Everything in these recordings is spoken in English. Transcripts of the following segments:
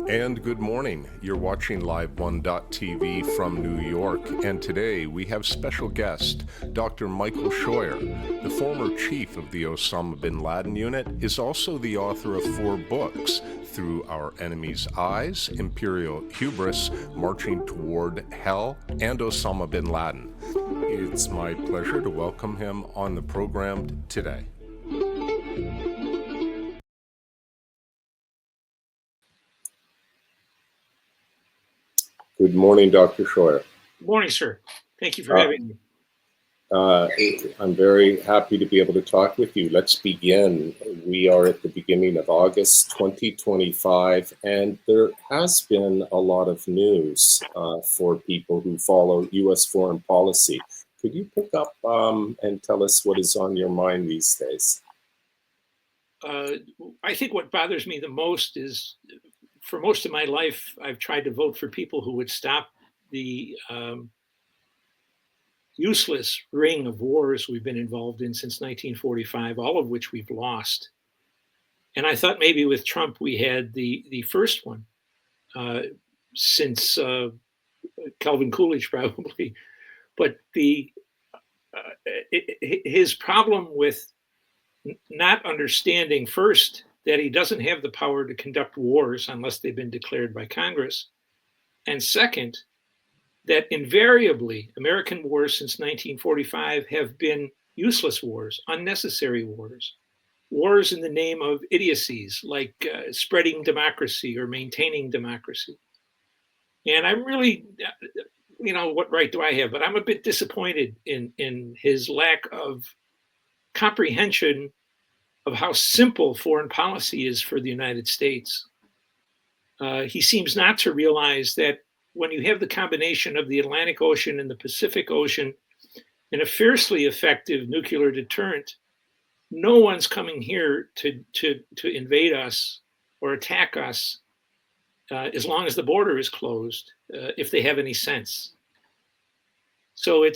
And good morning. You're watching Live1.tv from New York, and today we have special guest Dr. Michael Scheuer. The former chief of the Osama bin Laden unit is also the author of 4 books: Through Our Enemy's Eyes, Imperial Hubris, Marching Toward Hell, and Osama bin Laden. It's my pleasure to welcome him on the program today. Good morning, Dr. Scheuer. Good morning, sir. Thank you for having me. I'm very happy to be able to talk with you. Let's begin. We are at the beginning of August 2025, and there has been a lot of news for people who follow U.S. foreign policy. Could you pick up and tell us what is on your mind these days? I think what bothers me the most is, for most of my life, I've tried to vote for people who would stop the useless ring of wars we've been involved in since 1945, all of which we've lost. And I thought maybe with Trump we had the first one since Calvin Coolidge, probably. But his problem with not understanding, first, that he doesn't have the power to conduct wars unless they've been declared by Congress, and second, that invariably American wars since 1945 have been useless wars, unnecessary wars, wars in the name of idiocies like spreading democracy or maintaining democracy. And I'm really, what right do I have? But I'm a bit disappointed in his lack of comprehension of how simple foreign policy is for the United States. He seems not to realize that when you have the combination of the Atlantic Ocean and the Pacific Ocean and a fiercely effective nuclear deterrent, no one's coming here to invade us or attack us as long as the border is closed, if they have any sense. So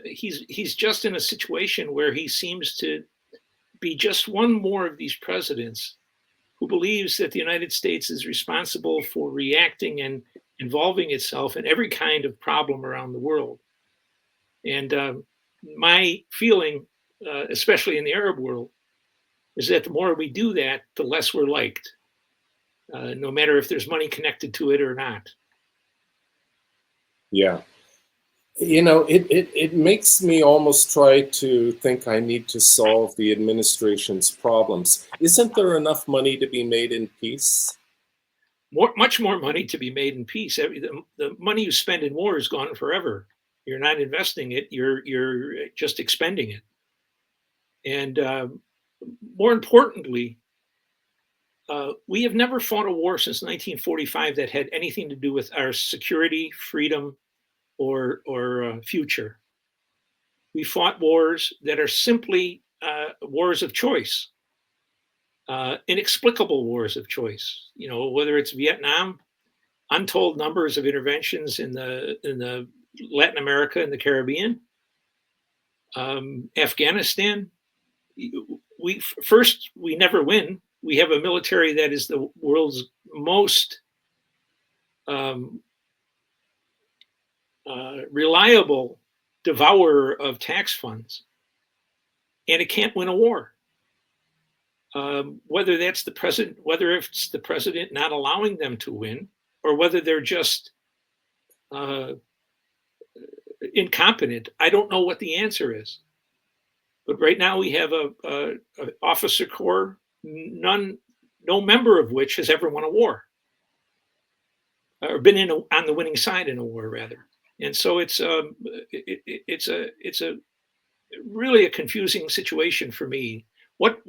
he's just in a situation where he seems to be just one more of these presidents who believes that the United States is responsible for reacting and involving itself in every kind of problem around the world. And my feeling, especially in the Arab world, is that the more we do that, the less we're liked, no matter if there's money connected to it or not. Yeah. It makes me almost try to think I need to solve the administration's problems. Isn't there enough money to be made in peace? Much more money to be made in peace. The money you spend in war is gone forever. You're not investing it. You're just expending it. And more importantly, we have never fought a war since 1945 that had anything to do with our security, freedom, or future. We fought wars that are simply wars of choice, inexplicable wars of choice. Whether it's Vietnam, untold numbers of interventions in the Latin America and the Caribbean, Afghanistan. We never win. We have a military that is the world's most reliable devourer of tax funds, and it can't win a war. Whether it's the president not allowing them to win, or whether they're just incompetent, I don't know what the answer is. But right now we have a officer corps, no member of which has ever won a war, or been on the winning side in a war, rather. And so it's a really a confusing situation for me. What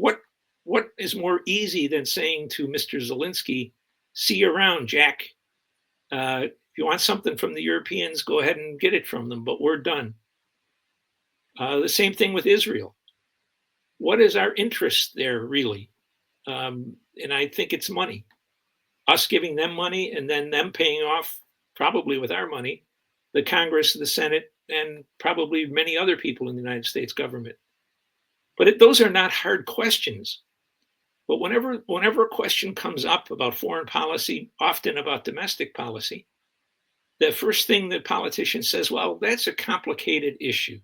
is more easy than saying to Mr. Zelensky, "See you around, Jack. If you want something from the Europeans, go ahead and get it from them, but we're done." The same thing with Israel. What is our interest there, really? And I think it's money. Us giving them money and then them paying off, probably with our money, the Congress, the Senate, and probably many other people in the United States government. But those are not hard questions. But whenever a question comes up about foreign policy, often about domestic policy, the first thing that politician says, well, that's a complicated issue.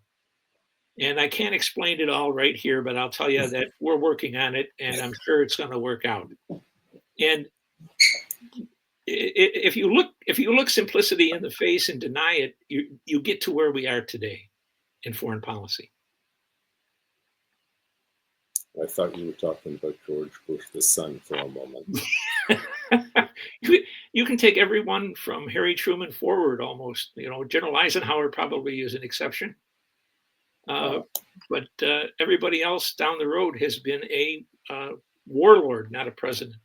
And I can't explain it all right here, but I'll tell you that we're working on it and I'm sure it's going to work out. And if you look simplicity in the face and deny it, you get to where we are today in foreign policy. I thought you were talking about George Bush, the son, for a moment. You can take everyone from Harry Truman forward almost. General Eisenhower probably is an exception. But everybody else down the road has been a warlord, not a president.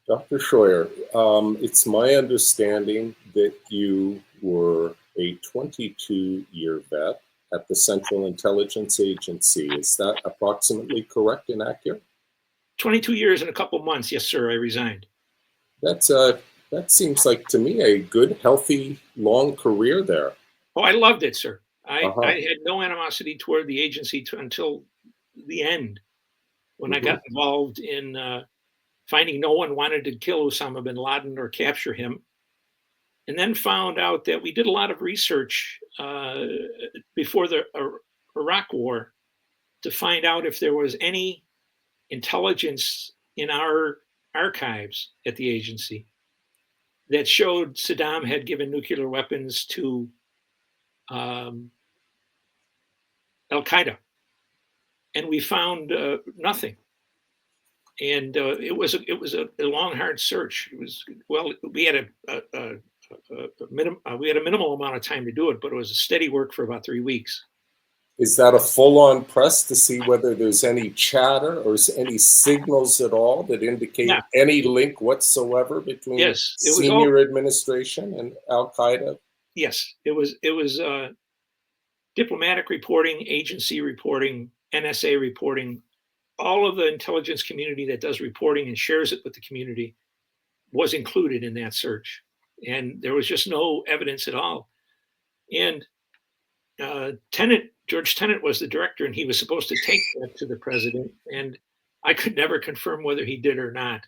Dr. Scheuer, it's my understanding that you were a 22-year vet at the Central Intelligence Agency. Is that approximately correct and accurate? 22 years and a couple months. Yes, sir. I resigned. That seems like to me a good, healthy, long career there. Oh, I loved it, sir. I had no animosity toward the agency until the end, when I got involved in finding no one wanted to kill Osama bin Laden or capture him, and then found out that we did a lot of research before the Iraq War to find out if there was any intelligence in our archives at the agency that showed Saddam had given nuclear weapons to Al-Qaeda. And we found nothing. And it was a long, hard search. We had a minimal amount of time to do it, but it was a steady work for about 3 weeks. Is that a full-on press to see whether there's any chatter or any signals at all that indicate any link whatsoever between senior administration and Al-Qaeda? Yes, it was diplomatic reporting, agency reporting, NSA reporting. All of the intelligence community that does reporting and shares it with the community was included in that search. And there was just no evidence at all. And George Tenet was the director, and he was supposed to take that to the president. And I could never confirm whether he did or not.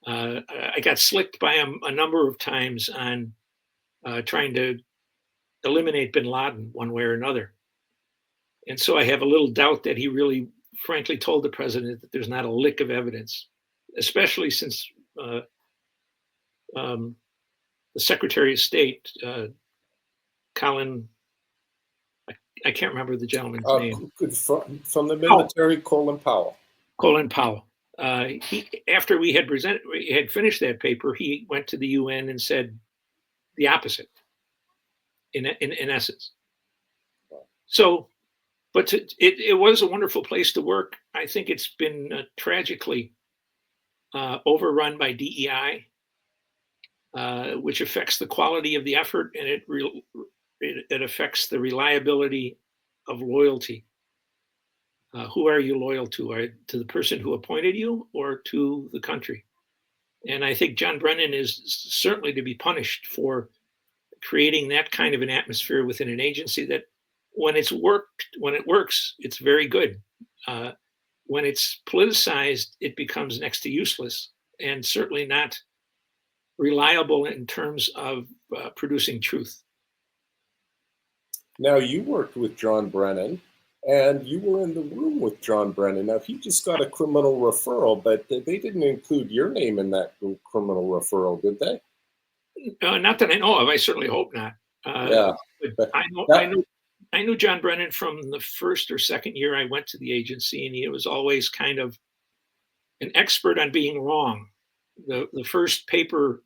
I got slicked by him a number of times on trying to eliminate bin Laden one way or another. And so I have a little doubt that he really, frankly, told the president that there's not a lick of evidence, especially since the Secretary of State, Colin, I can't remember the gentleman's name. From the military, Colin Powell. Colin Powell. After we had finished that paper, he went to the UN and said the opposite, in essence. So, but it was a wonderful place to work. I think it's been tragically overrun by DEI, which affects the quality of the effort, and it affects the reliability of loyalty. Who are you loyal to? To the person who appointed you or to the country? And I think John Brennan is certainly to be punished for creating that kind of an atmosphere within an agency that when it works, it's very good. When it's politicized, it becomes next to useless and certainly not reliable in terms of producing truth. Now, you worked with John Brennan, and you were in the room with John Brennan. Now, he just got a criminal referral, but they didn't include your name in that criminal referral, did they? Not that I know of. I certainly hope not. But I knew John Brennan from the first or second year I went to the agency, and he was always kind of an expert on being wrong. The first paper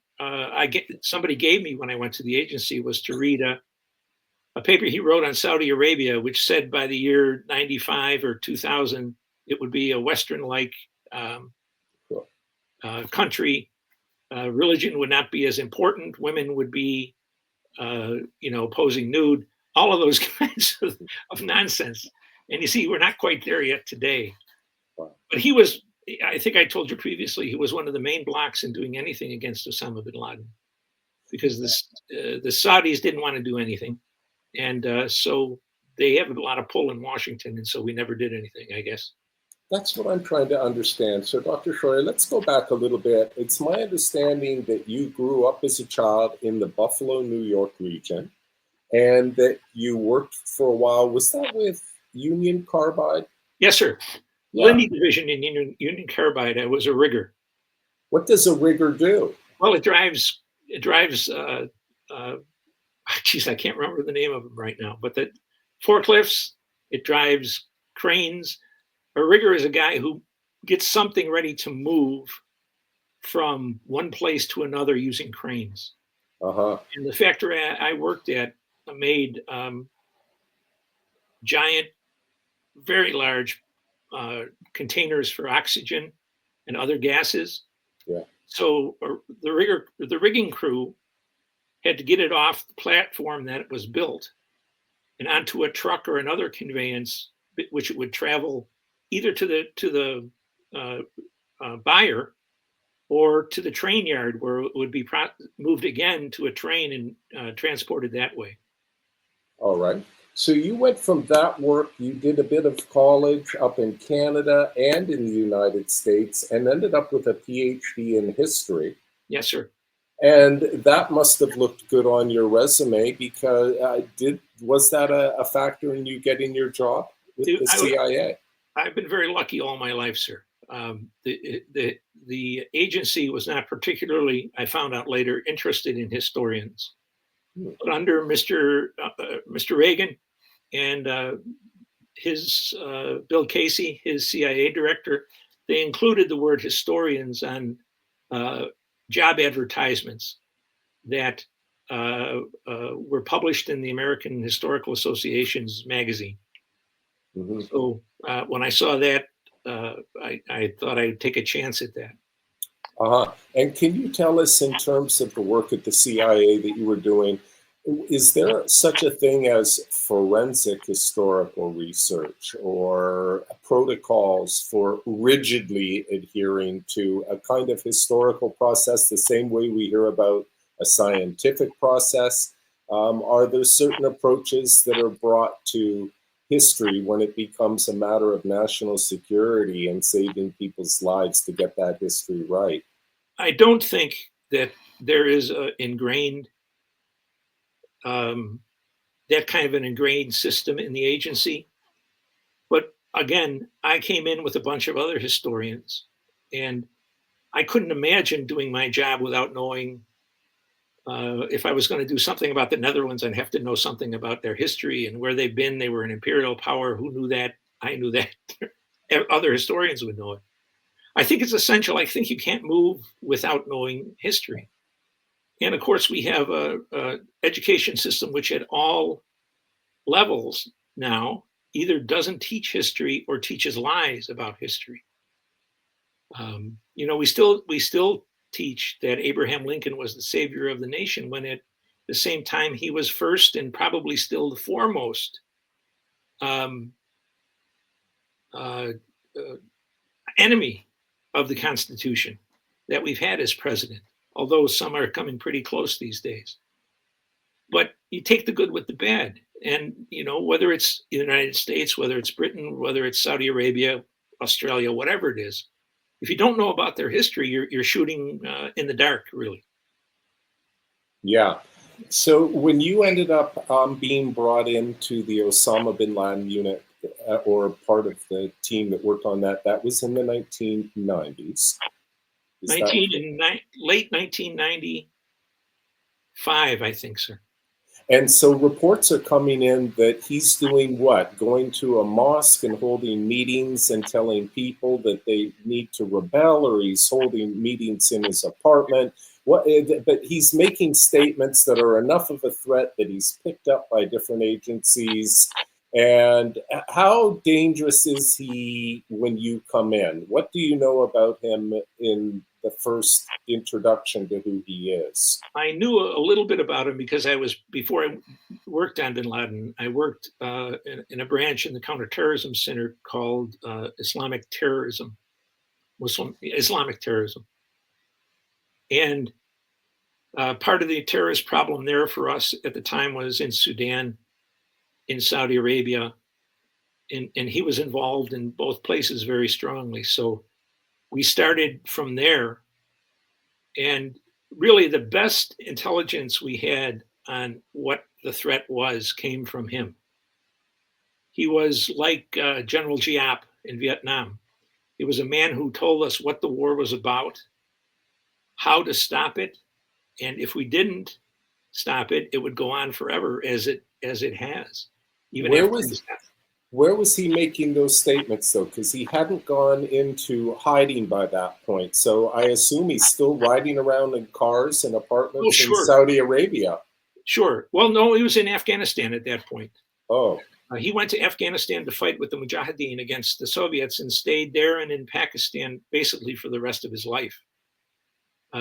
somebody gave me when I went to the agency was to read a paper he wrote on Saudi Arabia, which said by the year 95 or 2000, it would be a Western-like country. Religion would not be as important. Women would be, posing nude. All of those kinds of nonsense. And you see, we're not quite there yet today. But he was, I think I told you previously, he was one of the main blocks in doing anything against Osama bin Laden, because the Saudis didn't want to do anything. And so they have a lot of pull in Washington. And so we never did anything, I guess. That's what I'm trying to understand. So, Dr. Scheuer, let's go back a little bit. It's my understanding that you grew up as a child in the Buffalo, New York region, and that you worked for a while. Was that with Union Carbide? Yes, sir. Yeah. Lindy Division in Union Carbide. I was a rigger. What does a rigger do? Well, it drives. Geez, I can't remember the name of them right now, but the forklifts. It drives cranes. A rigger is a guy who gets something ready to move from one place to another using cranes. Uh huh. And the factory I worked at made giant, very large containers for oxygen and other gases. Yeah. So the rigging crew had to get it off the platform that it was built and onto a truck or another conveyance, which it would travel either to the buyer or to the train yard, where it would be moved again to a train and transported that way. All right. So you went from that work, you did a bit of college up in Canada and in the United States, and ended up with a PhD in history. Yes, sir. And that must have looked good on your resume because was that a factor in you getting your job with Dude, the CIA? I've been very lucky all my life, sir. The agency was not particularly, I found out later, interested in historians. Hmm. But under Mr. Reagan and his Bill Casey, his CIA director, they included the word historians on job advertisements that were published in the American Historical Association's magazine. Mhm. So when I saw that, I thought I'd take a chance at that. Uh-huh. And can you tell us, in terms of the work at the CIA that you were doing, is there such a thing as forensic historical research or protocols for rigidly adhering to a kind of historical process the same way we hear about a scientific process? Are there certain approaches that are brought to history when it becomes a matter of national security and saving people's lives to get that history right? I don't think that there is ingrained um, that kind of an ingrained system in the agency. But again, I came in with a bunch of other historians, and I couldn't imagine doing my job without knowing. If I was going to do something about the Netherlands, I'd have to know something about their history and where they've been. They were an imperial power. Who knew that? I knew that. Other historians would know it. I think it's essential. I think you can't move without knowing history. And of course, we have a education system which, at all levels now, either doesn't teach history or teaches lies about history. We still teach that Abraham Lincoln was the savior of the nation, when at the same time he was first and probably still the foremost um, uh, uh, enemy of the Constitution that we've had as president. Although some are coming pretty close these days. But you take the good with the bad, and whether it's the United States, whether it's Britain, whether it's Saudi Arabia, Australia, whatever it is, if you don't know about their history, you're shooting in the dark, really. Yeah. So when you ended up being brought into the Osama bin Laden unit, or part of the team that worked on that, that was in the 1990s. Is that Late 1995, I think, sir. And so reports are coming in that he's doing what? Going to a mosque and holding meetings and telling people that they need to rebel, or he's holding meetings in his apartment. But he's making statements that are enough of a threat that he's picked up by different agencies. And how dangerous is he when you come in? What do you know about him in the first introduction to who he is? I knew a little bit about him because before I worked on bin Laden, I worked in a branch in the counterterrorism center called Islamic terrorism, Muslim Islamic terrorism. And part of the terrorist problem there for us at the time was in Sudan, in Saudi Arabia, and he was involved in both places very strongly. So we started from there, and really the best intelligence we had on what the threat was came from him. He was like General Giap in Vietnam. He was a man who told us what the war was about, how to stop it, and if we didn't stop it, it would go on forever as it has, even Where after was his death. where was he making those statements though? Because he hadn't gone into hiding by that point. So I assume he's still riding around in cars and Oh, apartments in sure, Saudi Arabia. sure. Well, no, he was in Afghanistan at that point. Oh, He went to Afghanistan to fight with the Mujahideen against the Soviets and stayed there and in Pakistan basically for the rest of his life.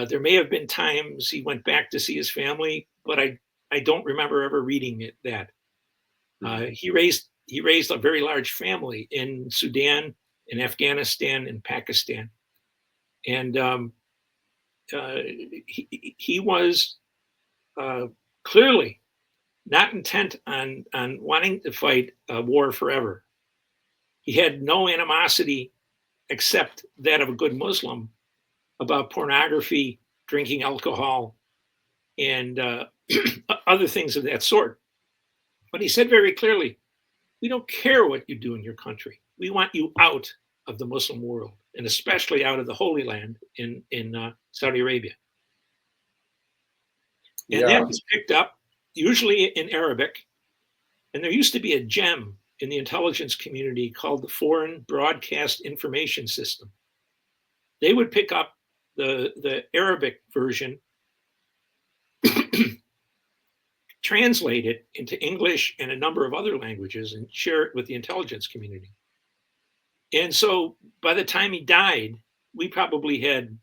There may have been times he went back to see his family, but I don't remember ever reading that. He raised a very large family in Sudan, in Afghanistan, in Pakistan, and he was clearly not intent on wanting to fight a war forever. He had no animosity except that of a good Muslim about pornography, drinking alcohol, and other things of that sort. But he said very clearly, we don't care what you do in your country. We want you out of the Muslim world, and especially out of the Holy Land in Saudi Arabia. And that was picked up usually in Arabic. And there used to be a gem in the intelligence community called the Foreign Broadcast Information System. They would pick up the Arabic version, translate it into English and a number of other languages, and share it with the intelligence community. And so by the time he died, we probably had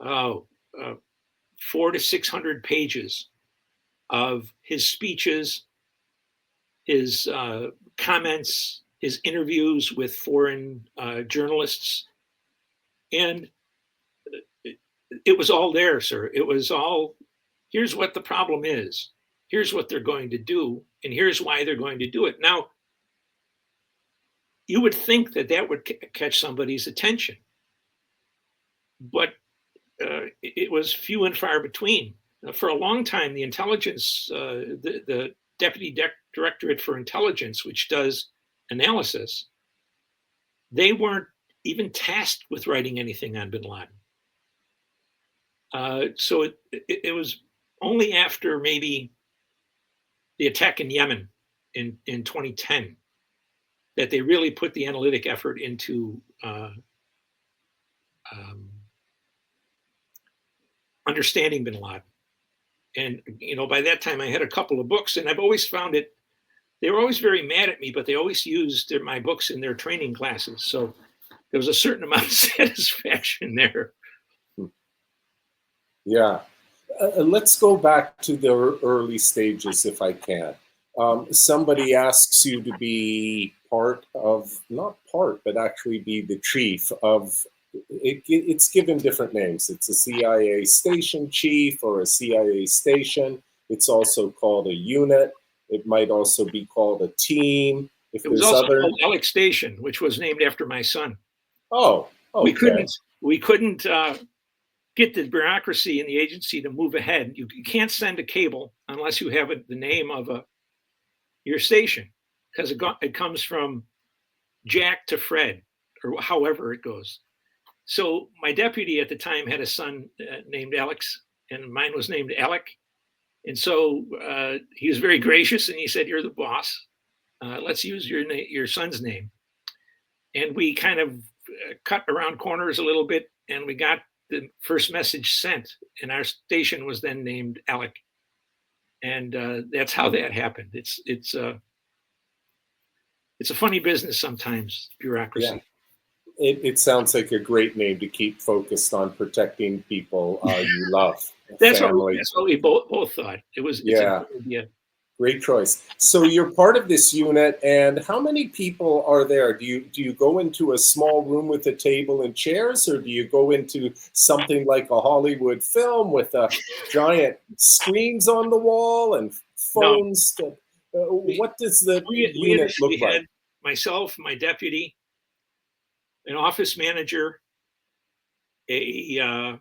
400 to 600 pages of his speeches, his comments, his interviews with foreign journalists. And it was all there, sir. It was all, here's what the problem is. Here's what they're going to do. And here's why they're going to do it. Now, you would think that that would catch somebody's attention. But it was few and far between. For a long time, the intelligence, the Deputy Directorate for Intelligence, which does analysis, they weren't even tasked with writing anything on bin Laden. So it was only after maybe the attack in Yemen in 2010 that they really put the analytic effort into understanding bin Laden. And, by that time I had a couple of books, and I've always found it, they were always very mad at me, but they always used my books in their training classes. So there was a certain amount of satisfaction there. yeah. Let's go back to the early stages, if I can. Somebody asks you to be not part, but actually be the chief of, it's given different names. It's a CIA station chief or a CIA station. It's also called a unit. It might also be called a team. If it was there's also other called Alex Station, which was named after my son. Oh, okay. We couldn't get the bureaucracy in the agency to move ahead. You can't send a cable unless you have the name of your station, because it comes from Jack to Fred, or however it goes. So my deputy at the time had a son named Alex, and mine was named Alec. And so he was very gracious, and he said, "You're the boss. Let's use your son's name." And we kind of cut around corners a little bit, and we got the first message sent, and our station was then named Alec. And that's how that happened. It's a funny business sometimes, bureaucracy. Yeah. It sounds like a great name to keep focused on protecting people you love. That's what we both thought. It's a good idea. Great choice. So you're part of this unit, and how many people are there? Do you go into a small room with a table and chairs, or do you go into something like a Hollywood film with giant screens on the wall and phones? No. What does the unit look like? myself, my deputy, an office manager, a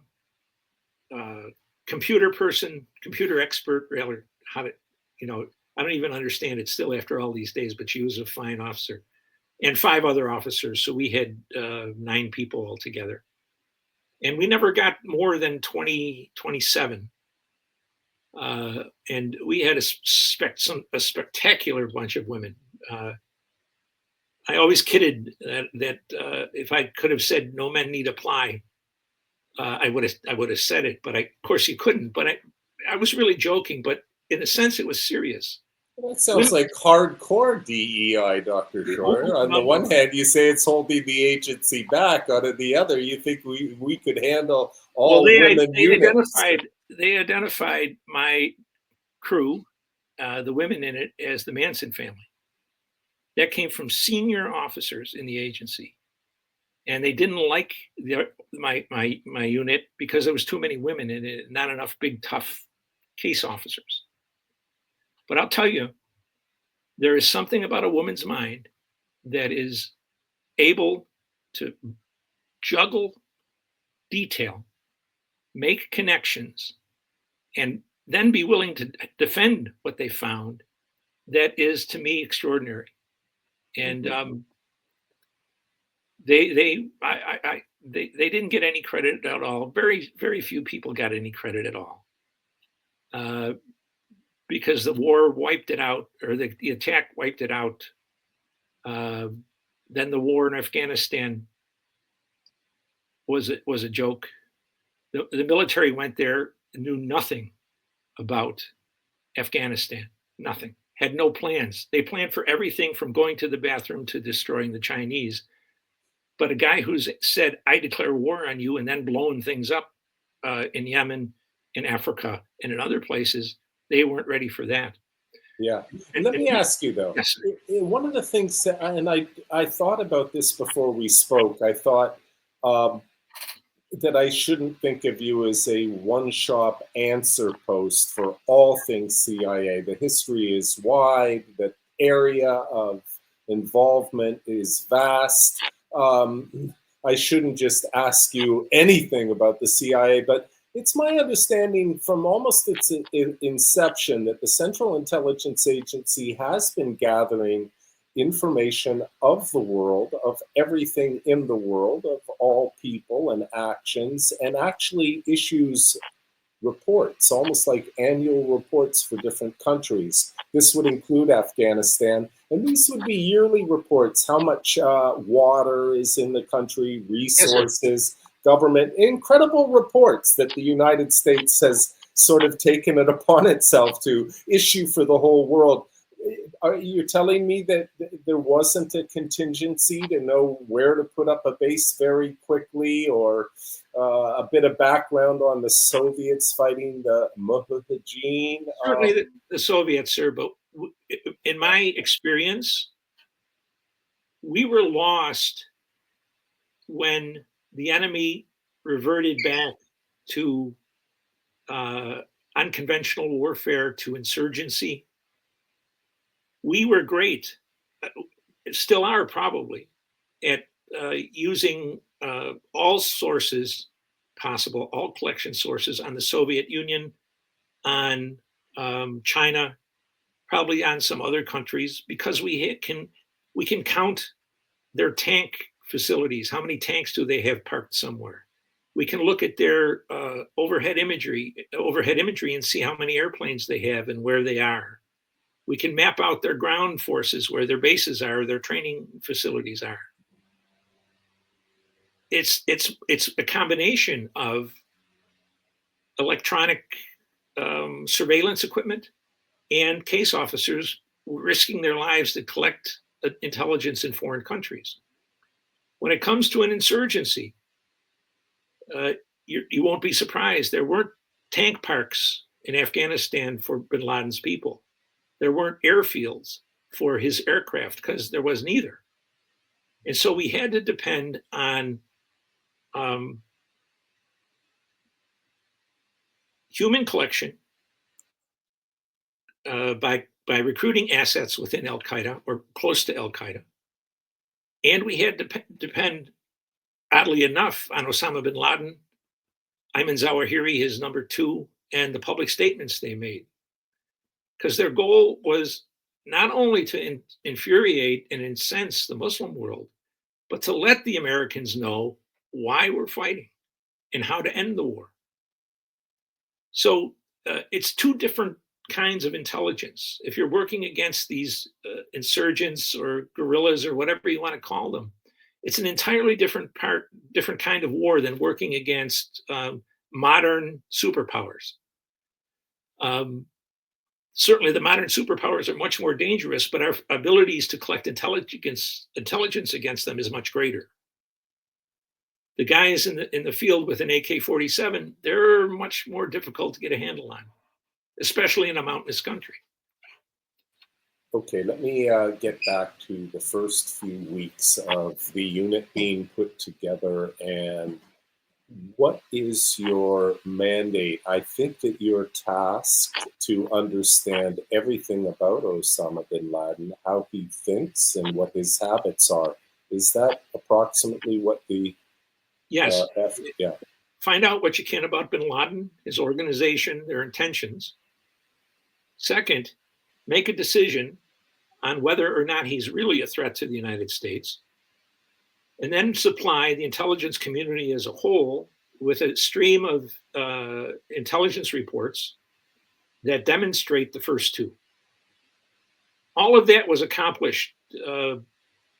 computer person, computer expert, rather, how to, I don't even understand it still after all these days, but she was a fine officer, and 5 other officers. So we had 9 people altogether. And we never got more than 27. And we had a spectacular bunch of women. I always kidded that if I could have said no men need apply, I would have said it. But of course you couldn't. But I was really joking. But in a sense, it was serious. That sounds like hardcore DEI, Dr. Scheuer. On the one hand, you say it's holding the agency back. On the other, you think we could handle all women units. They identified my crew, the women in it, as the Manson family. That came from senior officers in the agency, and they didn't like my unit because there was too many women in it, not enough big tough case officers. But I'll tell you, there is something about a woman's mind that is able to juggle detail, make connections, and then be willing to defend what they found. That is, to me, extraordinary. And they didn't get any credit at all. Very, very few people got any credit at all. Because the war wiped it out, or the attack wiped it out. Then the war in Afghanistan was a joke. The military went there and knew nothing about Afghanistan. Nothing. Had no plans. They planned for everything from going to the bathroom to destroying the Chinese. But a guy who's said, I declare war on you, and then blowing things up in Yemen, in Africa, and in other places, they weren't ready for that. Yeah. Let me ask you, though. Yes. One of the things that, and I thought about this before we spoke, I thought that I shouldn't think of you as a one-shop answer post for all things CIA. The history is wide, the area of involvement is vast. I shouldn't just ask you anything about the CIA, but it's my understanding from almost its inception that the Central Intelligence Agency has been gathering information of the world, of everything in the world, of all people and actions, and actually issues reports, almost like annual reports for different countries. This would include Afghanistan, and these would be yearly reports, how much water is in the country, resources, government, incredible reports that the United States has sort of taken it upon itself to issue for the whole world. Are you telling me that there wasn't a contingency to know where to put up a base very quickly, or a bit of background on the Soviets fighting the Mujahideen? Certainly the Soviets, sir, but in my experience, we were lost when the enemy reverted back to unconventional warfare, to insurgency. We were great, still are probably, at using all sources possible, all collection sources on the Soviet Union, on China, probably on some other countries, because we can count their tank facilities. How many tanks do they have parked somewhere? We can look at their overhead imagery and see how many airplanes they have and where they are. We can map out their ground forces, where their bases are, their training facilities are. It's a combination of electronic surveillance equipment and case officers risking their lives to collect intelligence in foreign countries. When it comes to an insurgency, you won't be surprised. There weren't tank parks in Afghanistan for bin Laden's people. There weren't airfields for his aircraft, because there was neither. And so we had to depend on human collection by recruiting assets within Al-Qaeda or close to Al-Qaeda, And we had to depend, oddly enough, on Osama bin Laden, Ayman Zawahiri, his number two, and the public statements they made. Because their goal was not only to infuriate and incense the Muslim world, but to let the Americans know why we're fighting and how to end the war. So it's two different kinds of intelligence. If you're working against these insurgents or guerrillas or whatever you want to call them, it's an entirely different kind of war than working against modern superpowers. Certainly, the modern superpowers are much more dangerous, but our abilities to collect intelligence against them is much greater. The guys in the field with an AK-47, they're much more difficult to get a handle on, especially in a mountainous country. Okay, let me get back to the first few weeks of the unit being put together, and what is your mandate? I think that you're tasked to understand everything about Osama bin Laden, how he thinks and what his habits are. Is that approximately what the... Yes. Yeah. Find out what you can about bin Laden, his organization, their intentions. Second, make a decision on whether or not he's really a threat to the United States. And then supply the intelligence community as a whole with a stream of intelligence reports that demonstrate the first two. All of that was accomplished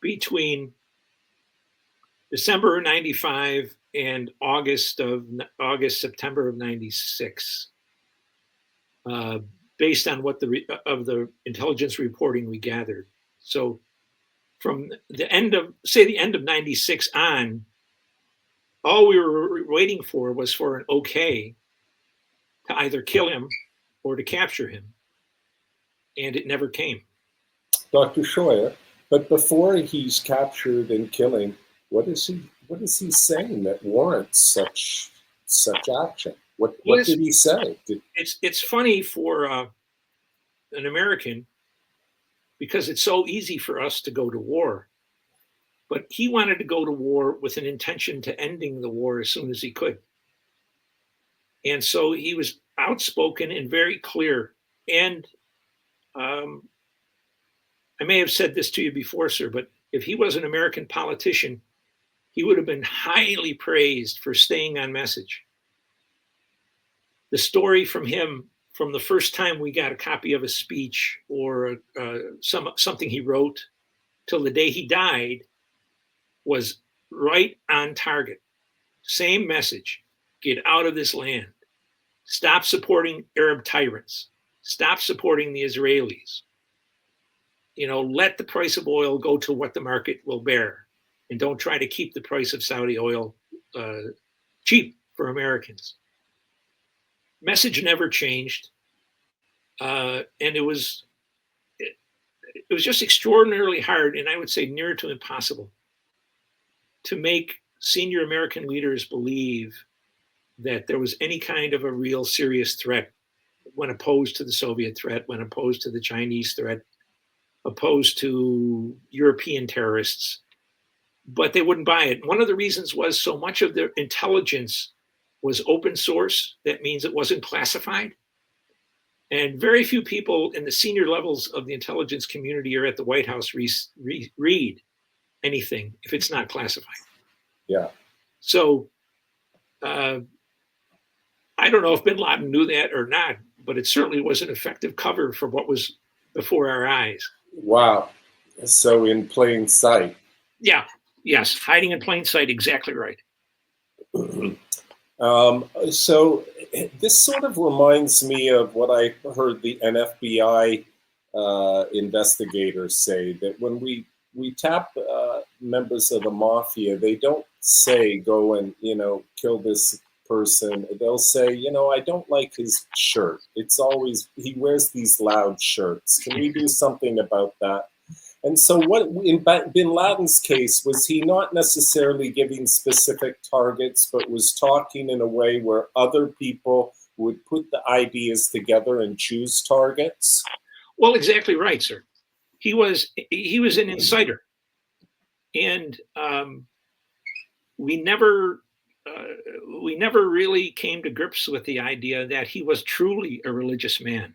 between December of 95 and September of 96, based on what the intelligence reporting we gathered. So from the end of 96 on, all we were waiting for was for an okay to either kill him or to capture him. And it never came. Dr. Scheuer, but before he's captured and killing, what is he saying that warrants such action? What did he say? It's funny for an American, because it's so easy for us to go to war. But he wanted to go to war with an intention to ending the war as soon as he could. And so he was outspoken and very clear. And I may have said this to you before, sir, but if he was an American politician, he would have been highly praised for staying on message. The story from him, from the first time we got a copy of a speech or something he wrote till the day he died, was right on target. Same message: get out of this land. Stop supporting Arab tyrants. Stop supporting the Israelis. Let the price of oil go to what the market will bear, and don't try to keep the price of Saudi oil cheap for Americans. Message never changed, and it was just extraordinarily hard, and I would say near to impossible, to make senior American leaders believe that there was any kind of a real serious threat when opposed to the Soviet threat, when opposed to the Chinese threat, opposed to European terrorists, but they wouldn't buy it. One of the reasons was so much of their intelligence was open source. That means it wasn't classified. And very few people in the senior levels of the intelligence community or at the White House read anything if it's not classified. Yeah. So I don't know if bin Laden knew that or not, but it certainly was an effective cover for what was before our eyes. Wow. So in plain sight. Yeah. Yes. Hiding in plain sight. Exactly right. So this sort of reminds me of what I heard the NFBI investigators say, that when we tap members of the mafia, they don't say go and kill this person. They'll say, I don't like his shirt. It's always, he wears these loud shirts. Can we do something about that? And so what in bin Laden's case, was he not necessarily giving specific targets, but was talking in a way where other people would put the ideas together and choose targets? Well, exactly right, sir. He was an insider. And we never really came to grips with the idea that he was truly a religious man.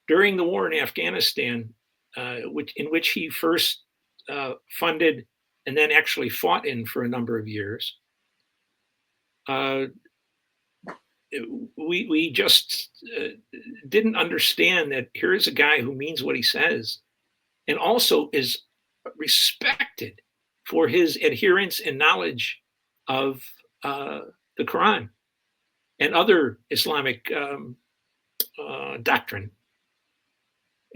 During the war in Afghanistan, in which he first funded and then actually fought in for a number of years, we just didn't understand that here is a guy who means what he says and also is respected for his adherence and knowledge of the Quran and other Islamic doctrine.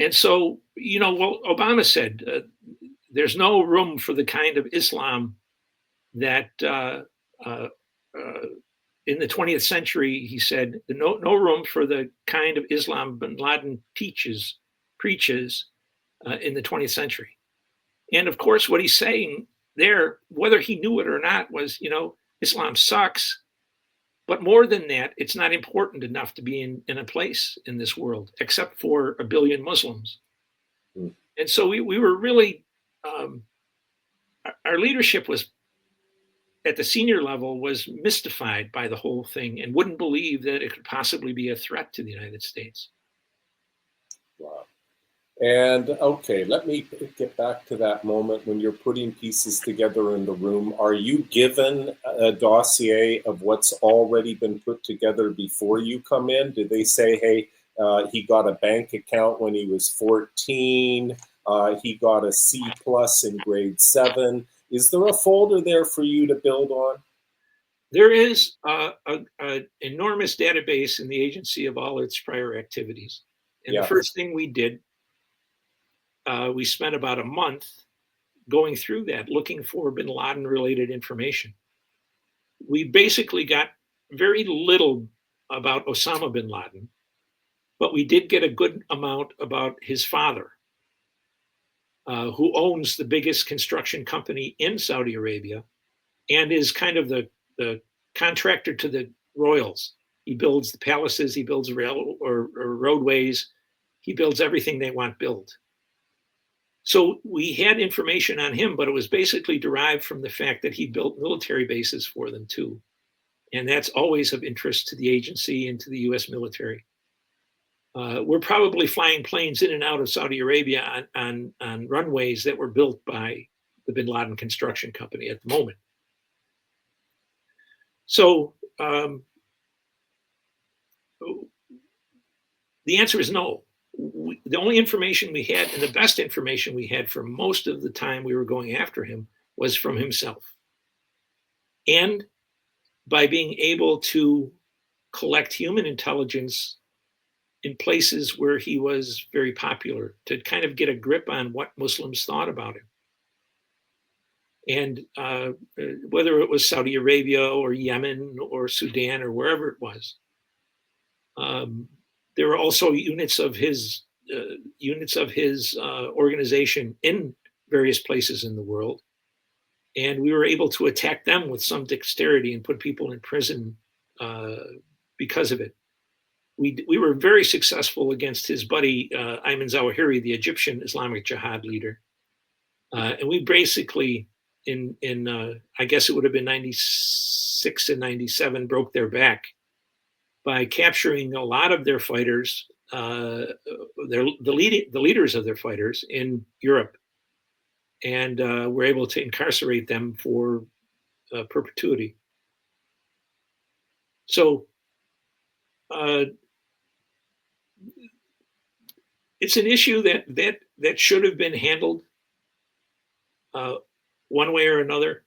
And so, well, Obama said there's no room for the kind of Islam that in the 20th century, he said, no room for the kind of Islam bin Laden preaches in the 20th century. And of course, what he's saying there, whether he knew it or not, was, Islam sucks. But more than that, it's not important enough to be in a place in this world, except for 1 billion Muslims. Mm. And so we were really, our leadership was, at the senior level, was mystified by the whole thing and wouldn't believe that it could possibly be a threat to the United States. Wow. And okay, let me get back to that moment when you're putting pieces together in the room. Are you given a dossier of what's already been put together before you come in? Did they say, hey, he got a bank account when he was 14, he got a C+ in grade 7? Is there a folder there for you to build on? There is an enormous database in the agency of all its prior activities. And The first thing we did, we spent about a month going through that, looking for bin Laden related information. We basically got very little about Osama bin Laden, but we did get a good amount about his father, who owns the biggest construction company in Saudi Arabia and is kind of the contractor to the royals. He builds the palaces, he builds or roadways, he builds everything they want built. So we had information on him, but it was basically derived from the fact that he built military bases for them too. And that's always of interest to the agency and to the US military. We're probably flying planes in and out of Saudi Arabia on runways that were built by the bin Laden construction company at the moment. So the answer is no. The only information we had, and the best information we had for most of the time we were going after him, was from himself. And by being able to collect human intelligence in places where he was very popular, to kind of get a grip on what Muslims thought about him. And whether it was Saudi Arabia or Yemen or Sudan or wherever it was, there were also units of his organization in various places in the world, and we were able to attack them with some dexterity and put people in prison because of it. We were very successful against his buddy Ayman Zawahiri, the Egyptian Islamic Jihad leader, and we basically in I guess it would have been 96 and 97 broke their back by capturing a lot of their fighters, the leaders of their fighters in Europe, and were able to incarcerate them for perpetuity. So it's an issue that should have been handled one way or another,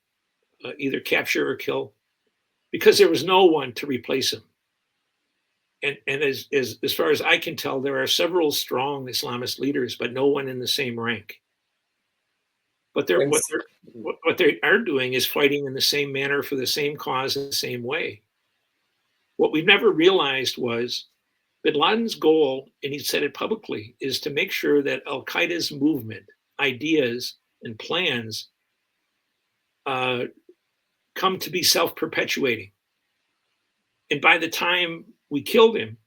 either capture or kill, because there was no one to replace him. And as far as I can tell, there are several strong Islamist leaders, but no one in the same rank. But what they are doing is fighting in the same manner for the same cause in the same way. What we've never realized was bin Laden's goal, and he said it publicly, is to make sure that Al-Qaeda's movement, ideas, and plans come to be self-perpetuating. And by the time we killed him,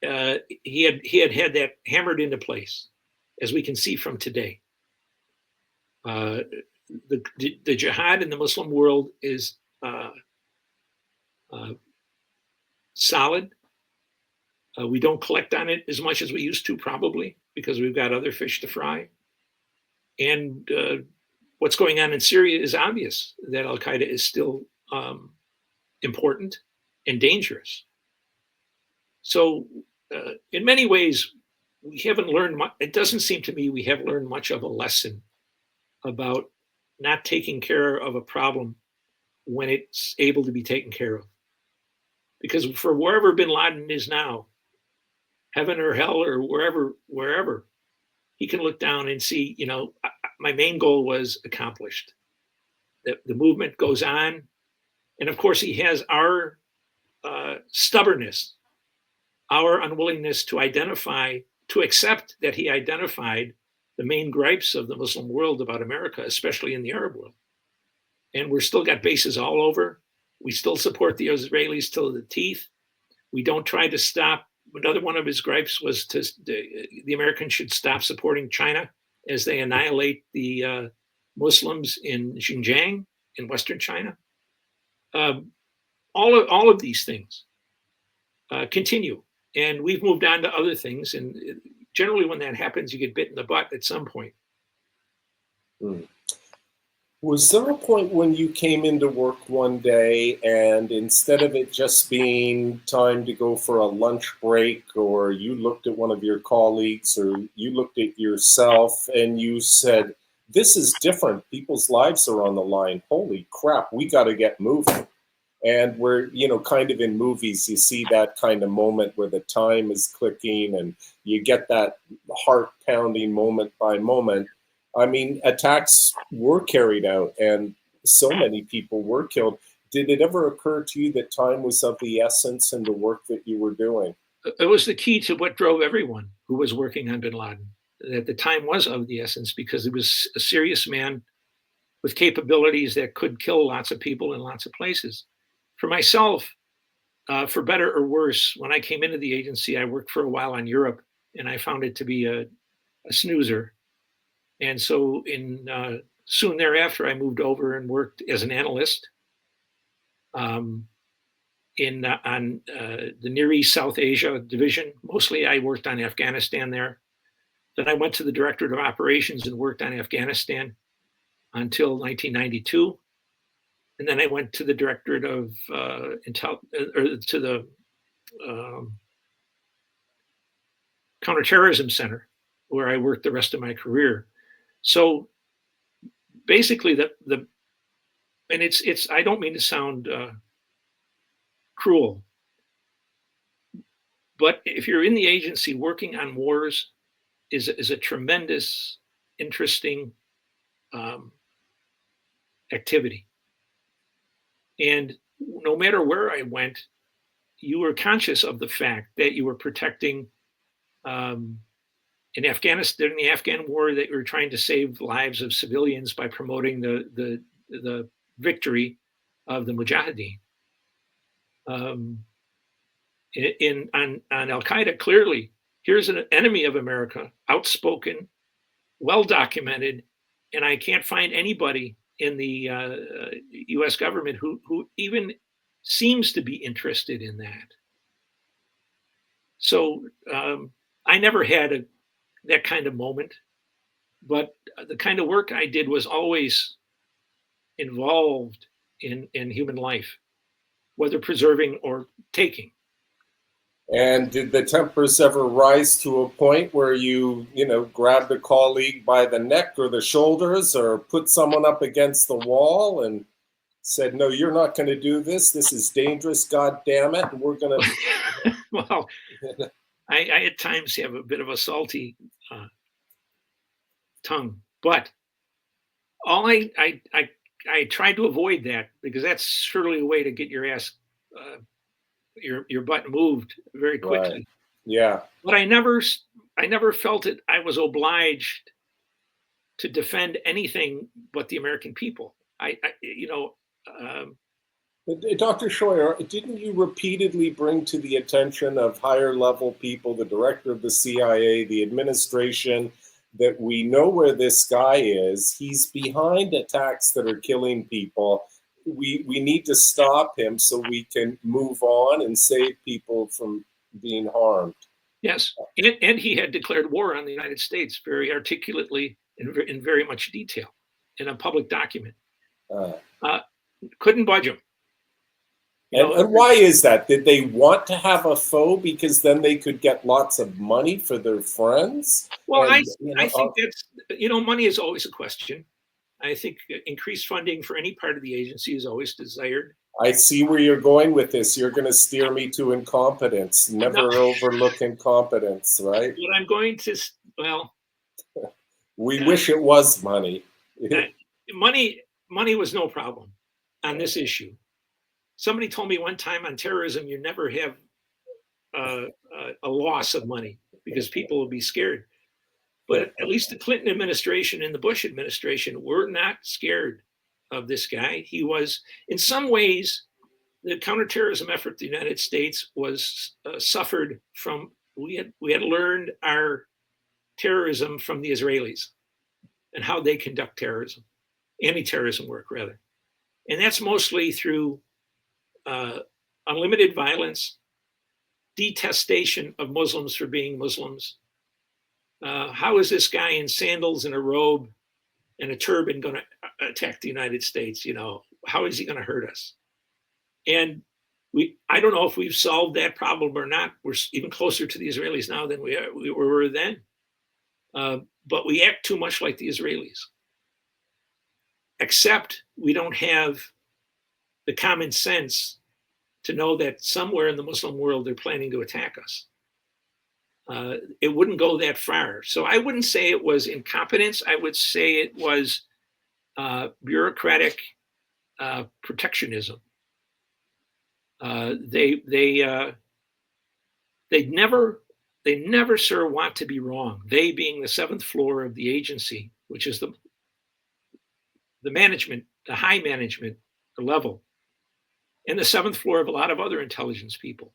he had that hammered into place, as we can see from today. Uh, the jihad in the Muslim world is uh, solid. We don't collect on it as much as we used to, probably because we've got other fish to fry. And what's going on in Syria is obvious that Al Qaeda is still important and dangerous. So, in many ways, we haven't learned much. It doesn't seem to me we have learned much of a lesson about not taking care of a problem when it's able to be taken care of. Because for wherever bin Laden is now, heaven or hell or wherever, he can look down and see, my main goal was accomplished. The movement goes on. And of course, he has our stubbornness, our unwillingness to accept that he identified the main gripes of the Muslim world about America, especially in the Arab world. And we're still got bases all over. We still support the Israelis till the teeth. We don't try to stop. Another one of his gripes was the Americans should stop supporting China as they annihilate the Muslims in Xinjiang in Western China. All of these things continue, and we've moved on to other things. And generally, when that happens, you get bit in the butt at some point. Hmm. Was there a point when you came into work one day and instead of it just being time to go for a lunch break, or you looked at one of your colleagues or you looked at yourself and you said, this is different, people's lives are on the line, holy crap, we got to get moving? And we're, kind of in movies, you see that kind of moment where the time is clicking and you get that heart pounding moment by moment. I mean, attacks were carried out and so many people were killed. Did it ever occur to you that time was of the essence in the work that you were doing? It was the key to what drove everyone who was working on bin Laden, that the time was of the essence because it was a serious man with capabilities that could kill lots of people in lots of places. For myself, for better or worse, when I came into the agency, I worked for a while on Europe and I found it to be a snoozer. And so soon thereafter, I moved over and worked as an analyst on the Near East South Asia division. Mostly I worked on Afghanistan there. Then I went to the Directorate of Operations and worked on Afghanistan until 1992. And then I went to the Directorate of to the Counterterrorism Center, where I worked the rest of my career. So basically, and it's I don't mean to sound cruel, but if you're in the agency working on wars, is a tremendous, interesting activity. And no matter where I went, you were conscious of the fact that you were protecting. In Afghanistan, during the Afghan war, that we were trying to save lives of civilians by promoting the victory of the Mujahideen. On Al Qaeda, clearly, here's an enemy of America, outspoken, well documented, and I can't find anybody in the U.S. government who even seems to be interested in that. So I never had that kind of moment, but the kind of work I did was always involved in human life, whether preserving or taking. And did the tempers ever rise to a point where you grabbed a colleague by the neck or the shoulders or put someone up against the wall and said, no, you're not going to do this. This is dangerous. God damn it. And we're going to. Well, I at times have a bit of a salty tongue, but all I tried to avoid that because that's surely a way to get your ass, your butt moved very quickly. Right. Yeah. But I never felt it. I was obliged to defend anything but the American people. Dr. Scheuer, didn't you repeatedly bring to the attention of higher level people, the director of the CIA, the administration, that we know where this guy is. He's behind attacks that are killing people. We need to stop him so we can move on and save people from being harmed. Yes, and he had declared war on the United States very articulately in very much detail in a public document. Couldn't budge him. And why is that? Did they want to have a foe because then they could get lots of money for their friends? Well, I think that's, money is always a question. I think increased funding for any part of the agency is always desired. I see where you're going with this. You're going to steer me to incompetence. Never overlook incompetence, right? What I'm going to, we wish it was money. Money was no problem on this issue. Somebody told me one time on terrorism, you never have a loss of money because people will be scared. But at least the Clinton administration and the Bush administration were not scared of this guy. He was, in some ways, the counterterrorism effort of the United States was suffered from, we had learned our terrorism from the Israelis and how they conduct terrorism, anti-terrorism work rather. And that's mostly through unlimited violence, detestation of Muslims for being Muslims. How is this guy in sandals and a robe and a turban going to attack the United States? How is he going to hurt us? And I don't know if we've solved that problem or not. We're even closer to the Israelis now than we were then. But we act too much like the Israelis. Except we don't have the common sense to know that somewhere in the Muslim world they're planning to attack us. It wouldn't go that far. So I wouldn't say it was incompetence. I would say it was bureaucratic protectionism. They never, sir, want to be wrong. They being the seventh floor of the agency, which is the management, the high management level, and the seventh floor of a lot of other intelligence people.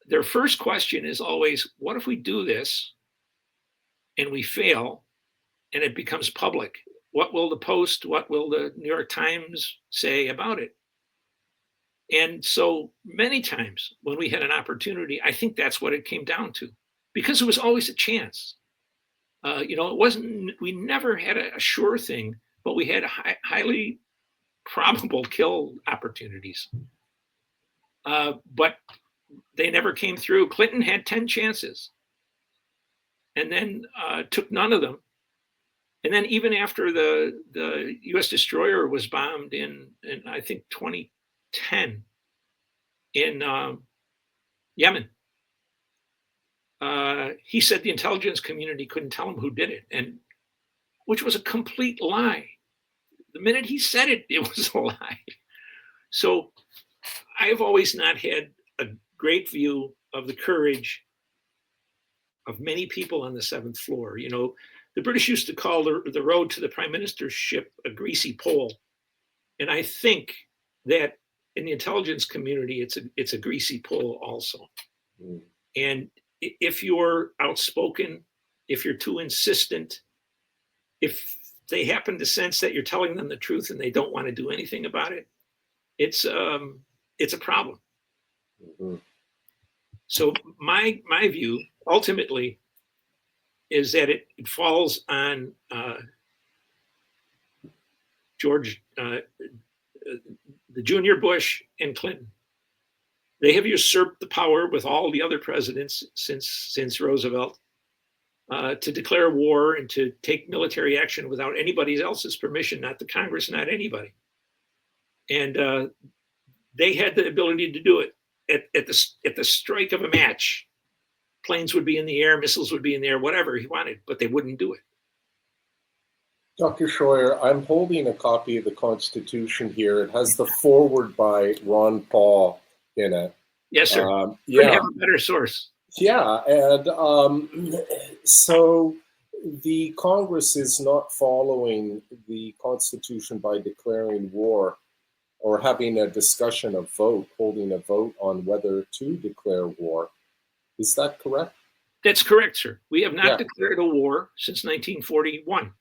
Their first question is always, what if we do this and we fail and it becomes public? What will the Post, what will the New York Times say about it? And so many times when we had an opportunity, I think that's what it came down to, because it was always a chance. It wasn't, we never had a sure thing, but we had highly probable kill opportunities. But they never came through. Clinton had 10 chances and then took none of them. And then even after the U.S. destroyer was bombed in I think 2010 in Yemen, he said the intelligence community couldn't tell him who did it, and which was a complete lie. The minute he said it, it was a lie. So I've always not had a great view of the courage of many people on the seventh floor. The British used to call the road to the prime ministership a greasy pole. And I think that in the intelligence community, it's a greasy pole also. Mm. And if you're outspoken, if you're too insistent, if they happen to sense that you're telling them the truth and they don't want to do anything about it, it's a problem. Mm-hmm. So my view ultimately is that it falls on George, the junior Bush and Clinton. They have usurped the power with all the other presidents since Roosevelt to declare war and to take military action without anybody else's permission, not the Congress, not anybody. And they had the ability to do it at the strike of a match. Planes would be in the air, missiles would be in the air, whatever he wanted, but they wouldn't do it. Dr. Scheuer, I'm holding a copy of the Constitution here. It has the foreword by Ron Paul in it. Yes, sir. Couldn't have a better source. Yeah, and so the Congress is not following the Constitution by declaring war or having a discussion, holding a vote on whether to declare war. Is that correct? That's correct, sir. We have not Yeah. declared a war since 1941.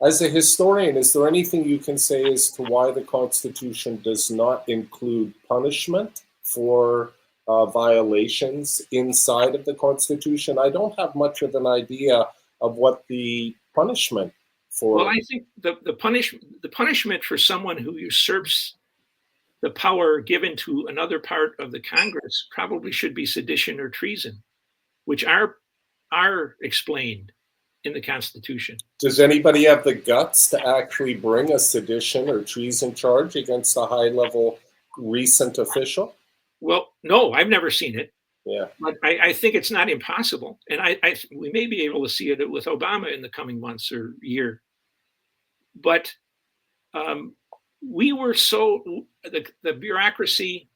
As a historian, is there anything you can say as to why the Constitution does not include punishment for violations inside of the Constitution? I don't have much of an idea of what the punishment for. Well, I think the punishment for someone who usurps the power given to another part of the Congress probably should be sedition or treason, which are explained in the Constitution. Does anybody have the guts to actually bring a sedition or treason charge against a high-level recent official? Well, no, I've never seen it. Yeah. But I think it's not impossible. And we may be able to see it with Obama in the coming months or year. But we were the bureaucracy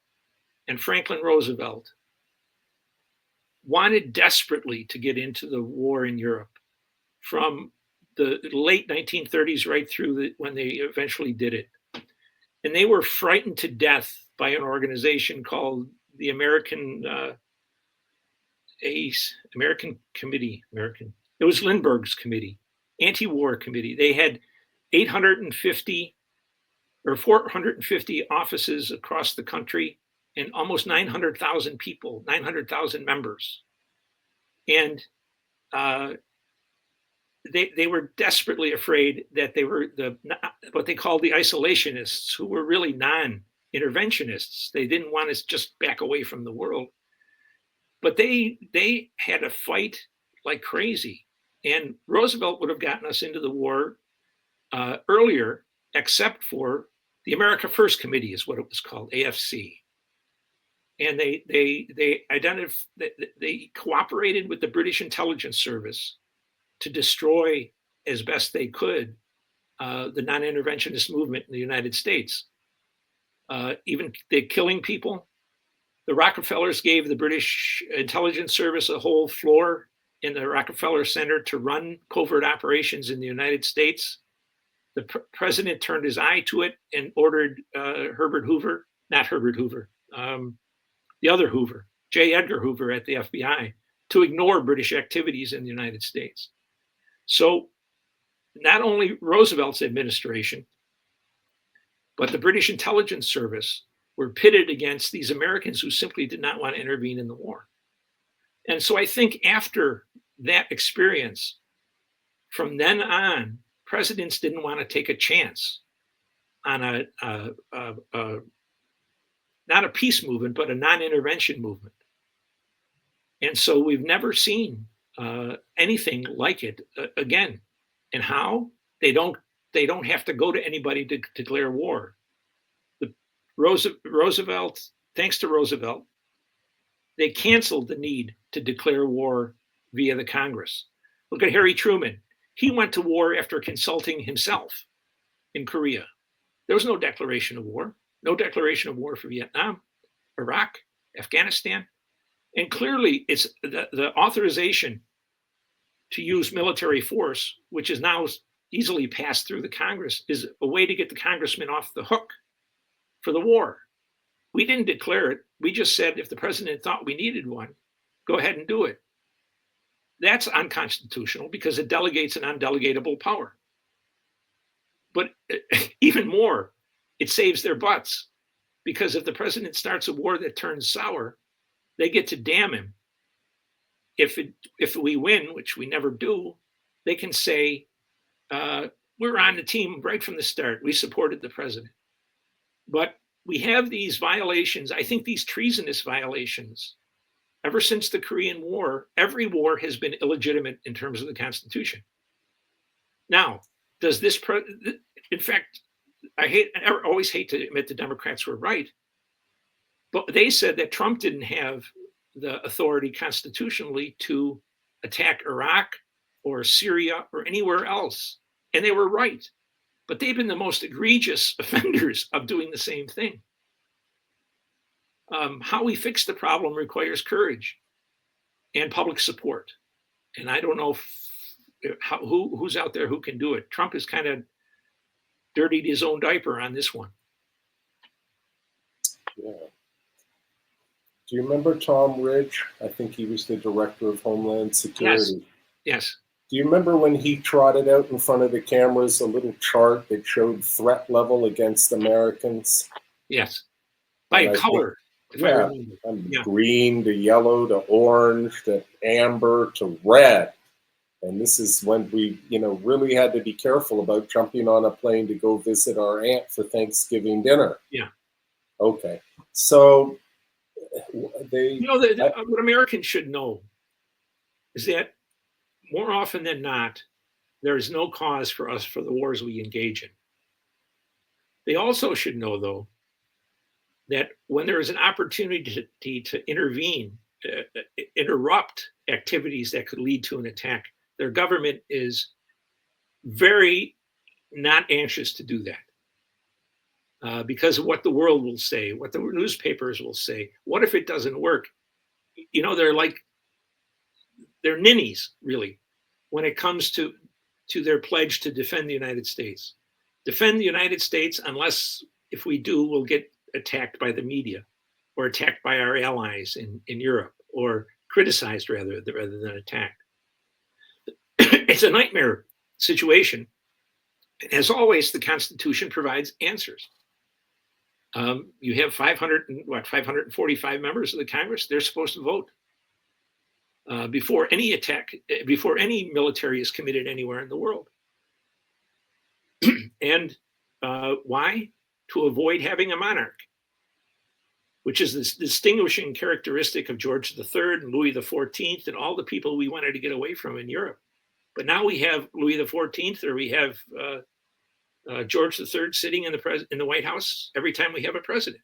and Franklin Roosevelt wanted desperately to get into the war in Europe from the late 1930s right through when they eventually did it. And they were frightened to death by an organization called the American Committee. It was Lindbergh's committee, anti-war committee. They had 850 or 450 offices across the country and almost 900,000 people, 900,000 members. And they were desperately afraid that they were what they called the isolationists, who were really non-interventionists. They didn't want us just back away from the world. But they had a fight like crazy. And Roosevelt would have gotten us into the war earlier, except for the America First Committee is what it was called, AFC. And they cooperated with the British intelligence service to destroy as best they could the non-interventionist movement in the United States. Even they're killing people. The Rockefellers gave the British intelligence service a whole floor in the Rockefeller Center to run covert operations in the United States. The president turned his eye to it and ordered the other Hoover, J. Edgar Hoover at the FBI, to ignore British activities in the United States. So not only Roosevelt's administration, but the British intelligence service were pitted against these Americans who simply did not want to intervene in the war. And so I think after that experience, from then on, presidents didn't want to take a chance on not a peace movement, but a non-intervention movement. And so we've never seen anything like it again. And how? They don't have to go to anybody to declare war. Roosevelt, thanks to Roosevelt, they canceled the need to declare war via the Congress. Look at Harry Truman. He went to war after consulting himself in Korea. There was no declaration of war, no declaration of war for Vietnam, Iraq, Afghanistan. And clearly it's the authorization to use military force, which is now easily passed through the Congress, is a way to get the congressman off the hook for the war. We didn't declare it. We just said if the president thought we needed one, go ahead and do it. That's unconstitutional because it delegates an undelegatable power. But even more, it saves their butts, because if the president starts a war that turns sour, they get to damn him. If we win, which we never do, they can say, we're on the team right from the start. We supported the president. But we have these violations. I think these treasonous violations, ever since the Korean War, every war has been illegitimate in terms of the Constitution. Now, does this, in fact, I always hate to admit the Democrats were right, but they said that Trump didn't have the authority constitutionally to attack Iraq or Syria or anywhere else. And they were right. But they've been the most egregious offenders of doing the same thing. How we fix the problem requires courage and public support. And I don't know who's out there who can do it. Trump has kind of dirtied his own diaper on this one. Yeah. Do you remember Tom Ridge? I think he was the director of Homeland Security. Yes. Do you remember when he trotted out in front of the cameras a little chart that showed threat level against Americans? Yes. By color. Yeah, green to yellow to orange to amber to red. And this is when we, really had to be careful about jumping on a plane to go visit our aunt for Thanksgiving dinner. Yeah. Okay. So what Americans should know is that more often than not, there is no cause for us for the wars we engage in. They also should know, though, that when there is an opportunity to intervene, interrupt activities that could lead to an attack, their government is very not anxious to do that because of what the world will say, what the newspapers will say. What if it doesn't work? They're ninnies, really, when it comes to their pledge to defend the United States. Defend the United States unless, if we do, we'll get attacked by the media or attacked by our allies in Europe, or criticized rather than attacked. It's a nightmare situation. As always, the Constitution provides answers. You have 545 members of the Congress. They're supposed to vote before any attack, before any military is committed anywhere in the world. And why? To avoid having a monarch, which is this distinguishing characteristic of George III and Louis XIV and all the people we wanted to get away from in Europe. But now we have Louis XIV, or we have George III sitting in the White House every time we have a president.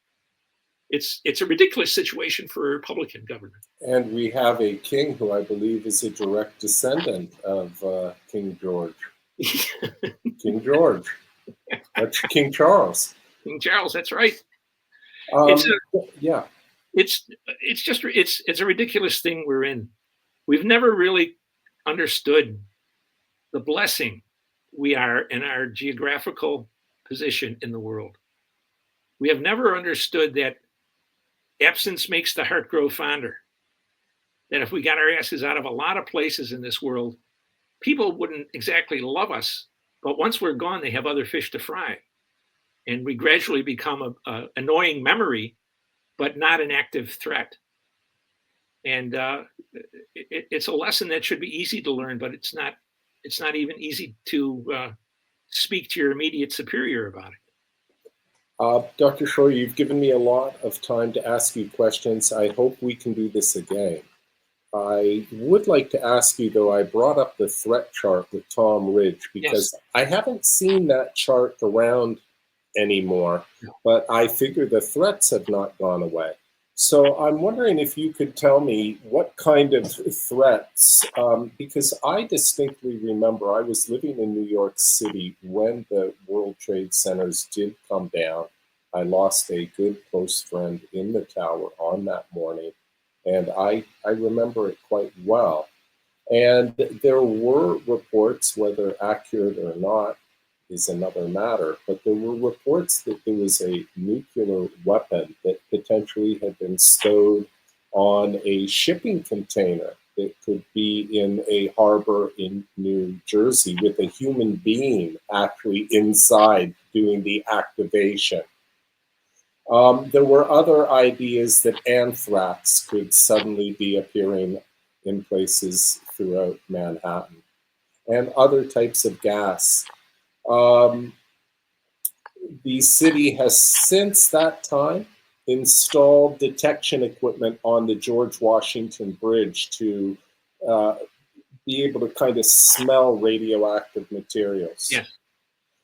It's a ridiculous situation for a Republican government. And we have a king who I believe is a direct descendant of King George. King George. That's King Charles. King Charles, that's right. Yeah. It's a ridiculous thing we're in. We've never really understood the blessing we are in our geographical position in the world. We have never understood that absence makes the heart grow fonder. That if we got our asses out of a lot of places in this world, people wouldn't exactly love us, but once we're gone, they have other fish to fry. And we gradually become an annoying memory, but not an active threat. And it's a lesson that should be easy to learn, but it's not even easy to speak to your immediate superior about it. Dr. Scheuer, you've given me a lot of time to ask you questions. I hope we can do this again. I would like to ask you, though, I brought up the threat chart with Tom Ridge because I haven't seen that chart around anymore, but I figure the threats have not gone away. So I'm wondering if you could tell me what kind of threats, because I distinctly remember I was living in New York City when the World Trade Centers did come down. I lost a good close friend in the tower on that morning, and I remember it quite well. And there were reports, whether accurate or not is another matter, but there were reports that there was a nuclear weapon that potentially had been stowed on a shipping container that could be in a harbor in New Jersey with a human being actually inside doing the activation. There were other ideas that anthrax could suddenly be appearing in places throughout Manhattan, and other types of gas. The city has since that time installed detection equipment on the George Washington Bridge to be able to kind of smell radioactive materials. Yes.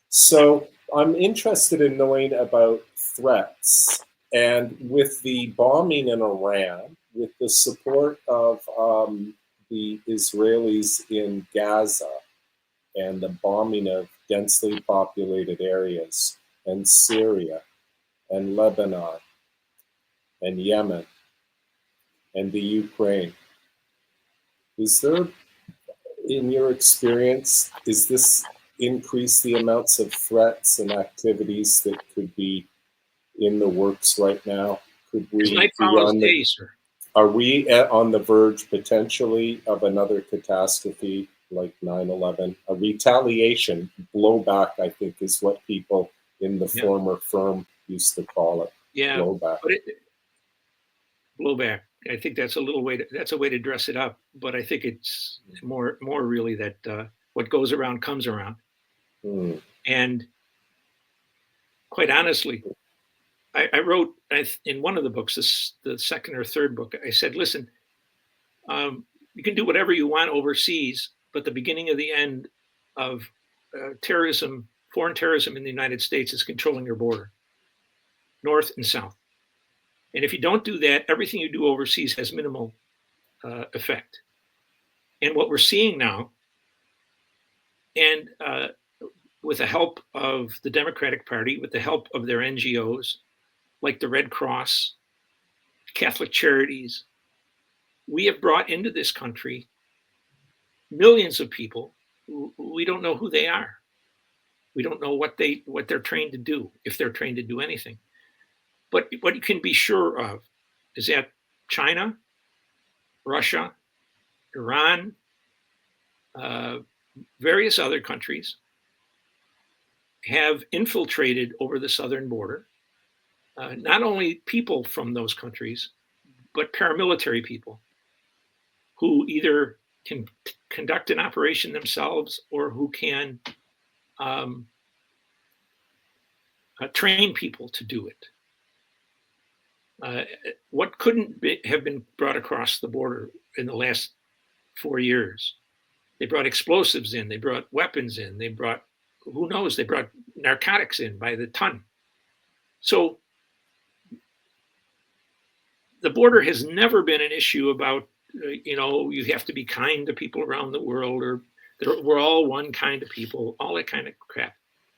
So I'm interested in knowing about threats. And with the bombing in Iran, with the support of the Israelis in Gaza, and the bombing of densely populated areas, and Syria, and Lebanon, and Yemen, and the Ukraine. Is there, in your experience, is this increase the amounts of threats and activities that could be in the works right now Could Because we night be follows on day, sir. Are we on the verge potentially of another catastrophe like 9/11? A retaliation, blowback, I think, is what people in the Yeah. former firm used to call it. Yeah, Blowback. but blowback. I think that's a way to dress it up. But I think it's more really that what goes around comes around. Hmm. And quite honestly, I wrote in one of the books, the second or third book, I said, listen, you can do whatever you want overseas, but the beginning of the end of terrorism, foreign terrorism in the United States is controlling your border, north and south. And if you don't do that, everything you do overseas has minimal effect. And what we're seeing now, and with the help of the Democratic Party, with the help of their NGOs, like the Red Cross, Catholic Charities, we have brought into this country millions of people who we don't know who they are. We don't know what they're trained to do, if they're trained to do anything. But what you can be sure of is that China, Russia, Iran, various other countries have infiltrated over the southern border, not only people from those countries, but paramilitary people who either can conduct an operation themselves or who can train people to do it. What couldn't have been brought across the border in the last 4 years? They brought explosives in, they brought weapons in, they brought, who knows, they brought narcotics in by the ton. So the border has never been an issue about, you have to be kind to people around the world, or we're all one kind of people, all that kind of crap.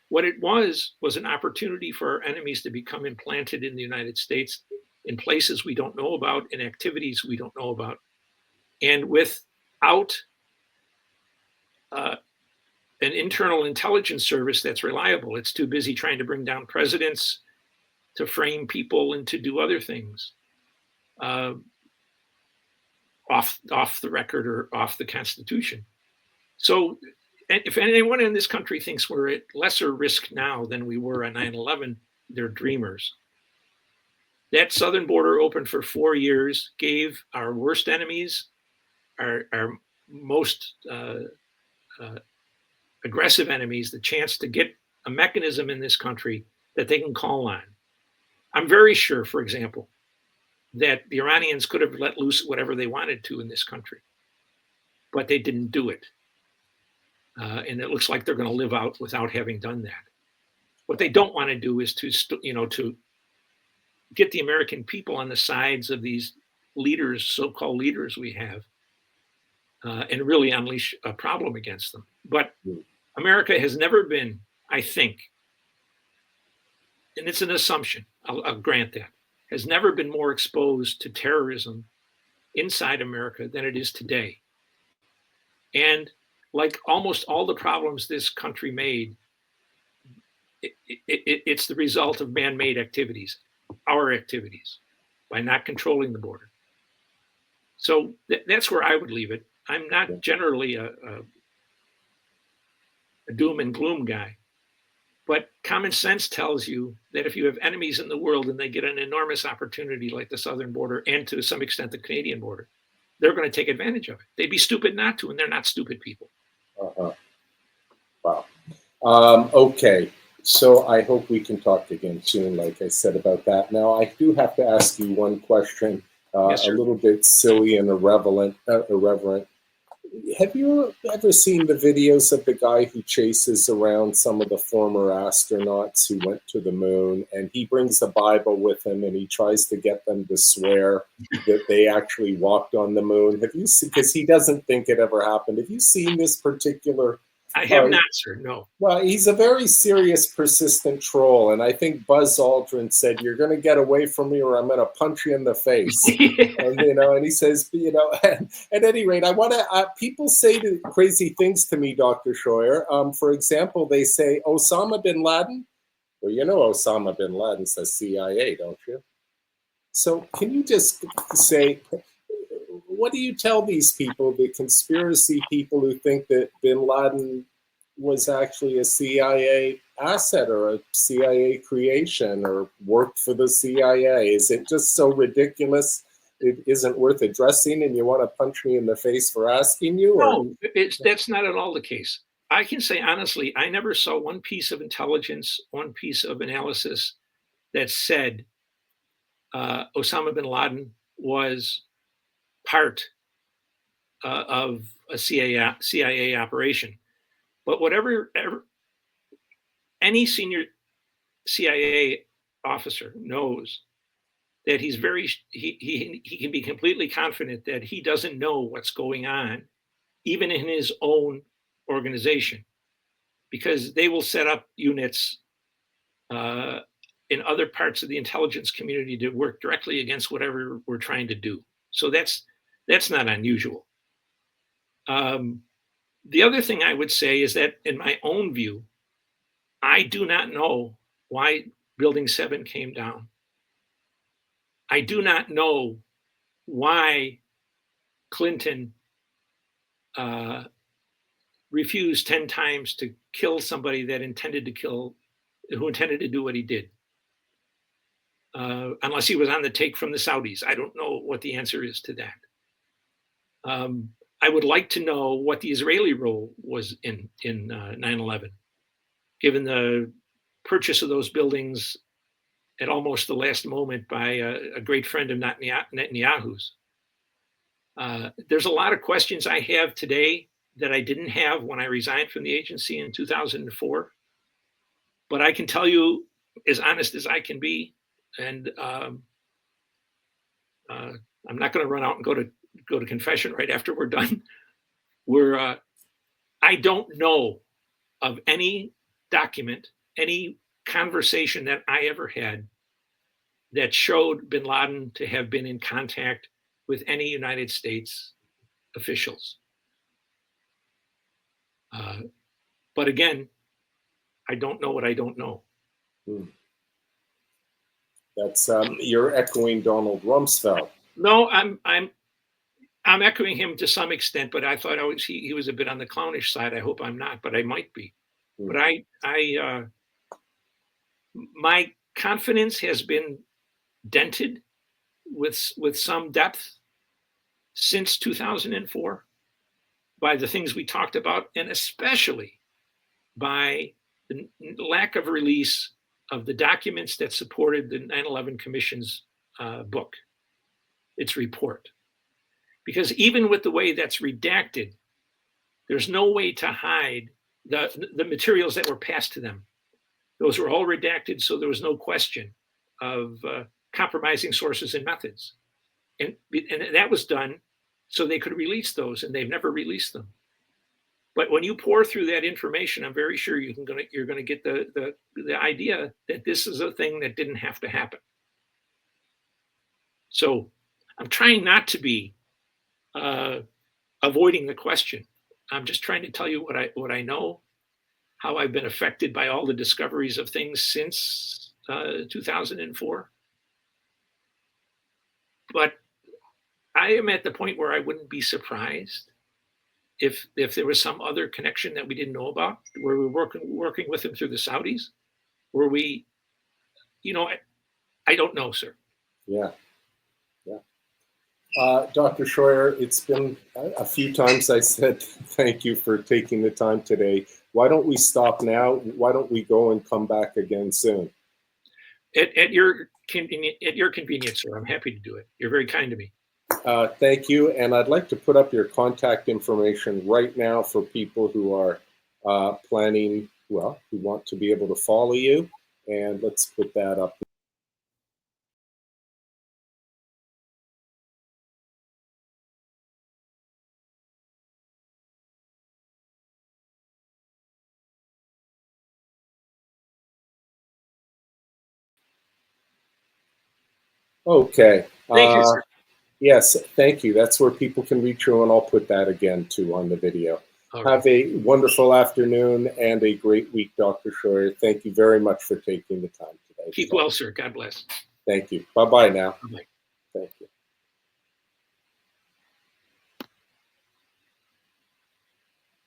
What it was an opportunity for our enemies to become implanted in the United States in places we don't know about, in activities we don't know about. And without an internal intelligence service that's reliable, it's too busy trying to bring down presidents, to frame people, and to do other things off the record or off the Constitution. So if anyone in this country thinks we're at lesser risk now than we were on 9/11, they're dreamers. That southern border opened for 4 years, gave our worst enemies, our most aggressive enemies, the chance to get a mechanism in this country that they can call on. I'm very sure, for example, that the Iranians could have let loose whatever they wanted to in this country, but they didn't do it. And it looks like they're going to live out without having done that. What they don't want to do is to get the American people on the sides of these leaders, so-called leaders we have, and really unleash a problem against them. But America has never been, I think, and it's an assumption, I'll grant that, has never been more exposed to terrorism inside America than it is today. And like almost all the problems this country made, it's the result of man-made activities, our activities, by not controlling the border. So that's where I would leave it. I'm not generally a doom and gloom guy, but common sense tells you that if you have enemies in the world and they get an enormous opportunity like the southern border and to some extent the Canadian border, they're going to take advantage of it. They'd be stupid not to, and they're not stupid people. Wow. Okay. So I hope we can talk again soon, like I said about that. Now, I do have to ask you one question, Yes, a little bit silly and irreverent. Have you ever seen the videos of the guy who chases around some of the former astronauts who went to the moon, and he brings the Bible with him and he tries to get them to swear that they actually walked on the moon? Have you seen, because he doesn't think it ever happened. Have you seen this particular? I have not, sir, no. Well, he's a very serious, persistent troll, and I think Buzz Aldrin said, "You're going to get away from me, or I'm going to punch you in the face." And and he says, at any rate, I want to. People say crazy things to me, Dr. Scheuer. For example, they say Osama bin Laden. Well, you know Osama bin Laden's the CIA, don't you? So can you just say, what do you tell these people, the conspiracy people who think that bin Laden was actually a CIA asset or a CIA creation or worked for the CIA? Is it just so ridiculous it isn't worth addressing and you want to punch me in the face for asking you? Or? No, that's not at all the case. I can say honestly, I never saw one piece of intelligence, one piece of analysis that said Osama bin Laden was part of a CIA operation. But any senior CIA officer knows that he can be completely confident that he doesn't know what's going on, even in his own organization, because they will set up units in other parts of the intelligence community to work directly against whatever we're trying to do. So that's not unusual. The other thing I would say is that, in my own view, I do not know why Building 7 came down. I do not know why Clinton refused 10 times to kill somebody who intended to do what he did. Unless he was on the take from the Saudis. I don't know what the answer is to that. I would like to know what the Israeli role was in 9/11, given the purchase of those buildings at almost the last moment by a great friend of Netanyahu's. There's a lot of questions I have today that I didn't have when I resigned from the agency in 2004. But I can tell you, as honest as I can be, and I'm not going to run out and go to confession right after we're done. I don't know of any document, any conversation that I ever had that showed bin Laden to have been in contact with any United States officials. But again, I don't know what I don't know. That's you're echoing Donald Rumsfeld. No, I'm echoing him to some extent, but I thought he was a bit on the clownish side. I hope I'm not, but I might be. But my confidence has been dented with some depth since 2004 by the things we talked about, and especially by the lack of release of the documents that supported the 9/11 Commission's book, its report. Because even with the way that's redacted, there's no way to hide the materials that were passed to them. Those were all redacted, so there was no question of compromising sources and methods. And that was done so they could release those, and they've never released them. But when you pour through that information, I'm very sure you're going to get the idea that this is a thing that didn't have to happen. So I'm trying not to be avoiding the question. I'm just trying to tell you what I know, how I've been affected by all the discoveries of things since 2004. But I am at the point where I wouldn't be surprised if there was some other connection that we didn't know about, where we're working with them through the Saudis, where we, I don't know, sir. Yeah. Dr. Scheuer, it's been a few times I said thank you for taking the time today. Why don't we stop now? Why don't we go and come back again soon? At your convenience, sir. I'm happy to do it. You're very kind to me. Thank you. And I'd like to put up your contact information right now for people who are who want to be able to follow you. And let's put that up. Okay. Thank you, sir. Yes, thank you. That's where people can reach you, and I'll put that again too on the video. Right. Have a wonderful afternoon and a great week, Dr. Scheuer. Thank you very much for taking the time today. Keep well, sir. God bless. Thank you. Bye-bye now. Bye-bye. Thank you.